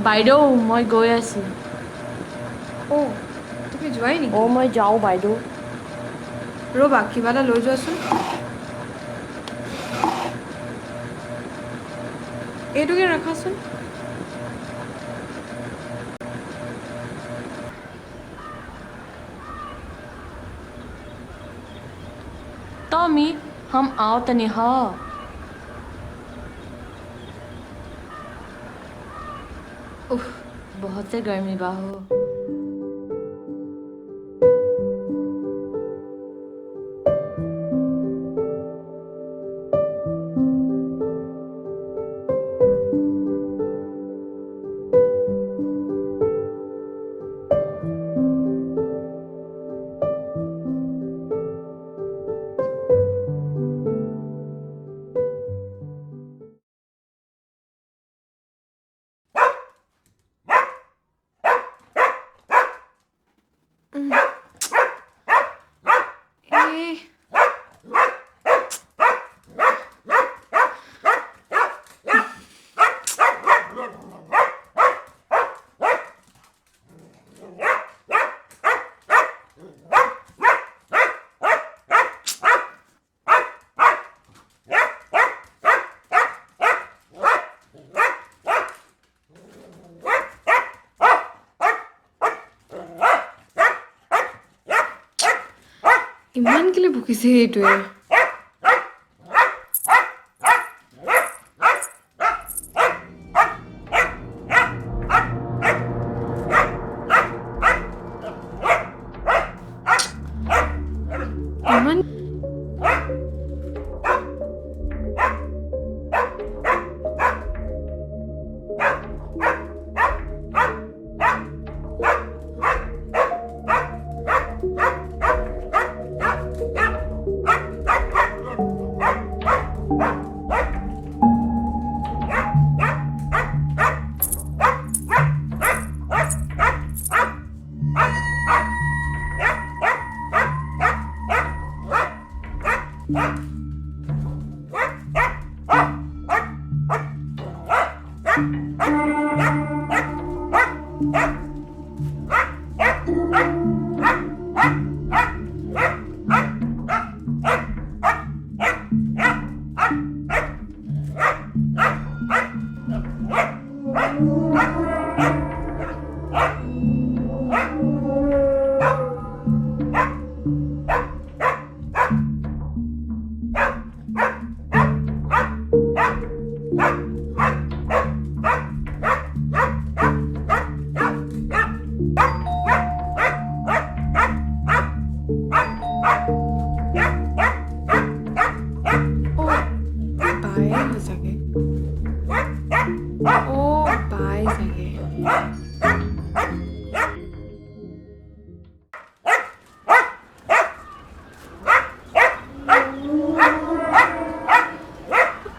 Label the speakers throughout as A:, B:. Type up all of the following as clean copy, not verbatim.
A: বাইদেউ মই গৈ আছোঁ।
B: অ' তুমি যোৱাই নেকি?
A: অ' মই যাওঁ বাইদেউ।
B: ৰ'বা কিবা এটা লৈ যোৱাচোন। এইটোকে ৰাখাচোন।
A: टॉमी हम आओ तनी हाँ। उफ बहुत से गर्मी बा हो।
B: এই ইমান কেলে ভুকিছে এইটোৱে? ইমান বায়ে হয় চাগে। বাই চাগে।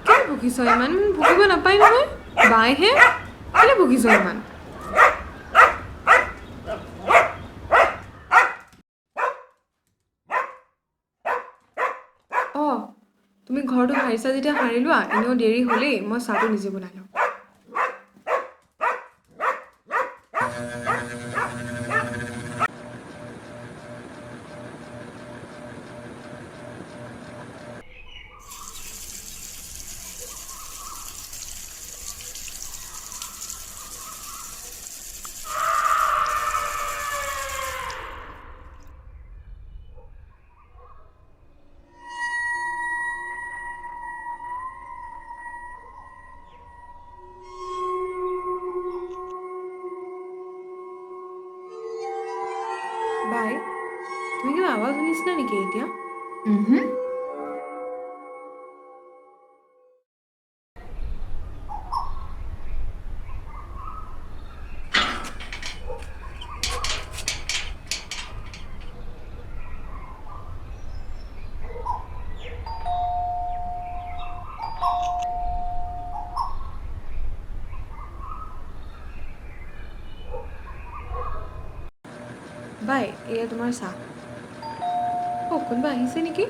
B: কেলে ভুকিছ ইমান? ভুকিব নাপায় নহয়। বাইহে কেলে ভুকিছ ইমান? অঁ তুমি ঘৰটো সাৰিছা যেতিয়া সাৰি লোৱা। এনেও দেৰি হ'লেই, মই চাহটো নিজে বনাই লওঁ। বাই তুমি কিবা আৱাজ শুনিছিলা নেকি এতিয়া? বাই এয়া তোমাৰ চাহ। কোনোবা আহিছে নেকি?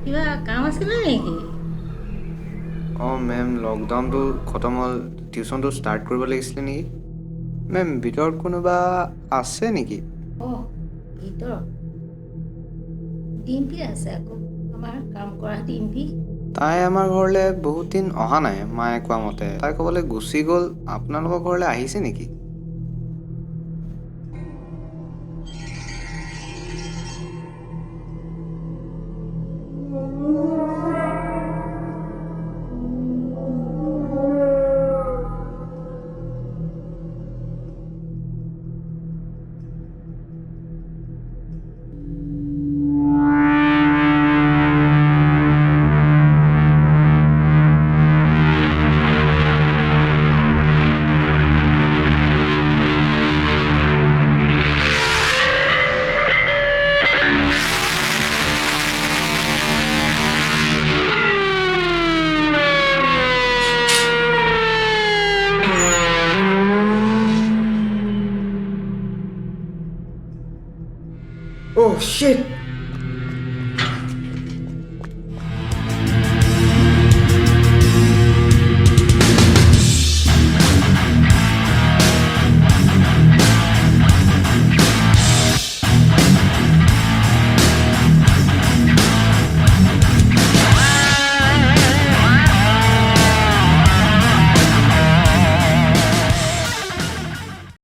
C: কিবা কাম আছিলে নেকি?
D: অঁ মেম লকডাউনটো খতম হ'ল, টিউশ্যনটো ষ্টাৰ্ট কৰিব লাগিছিলে নেকি? মেম ভিতৰত কোনোবা আছে নেকি?
C: অঁ, ভিতৰত ডিম্পী আছে আকৌ, আমাৰ কাম কৰা ডিম্পী।
D: তাই আমাৰ ঘৰলৈ বহুত দিন অহা নাই, মায়ে কোৱা মতে। তাই ক'বলৈ গুচি গ'ল। আপোনালোকৰ ঘৰলৈ আহিছে নেকি? Oh shit!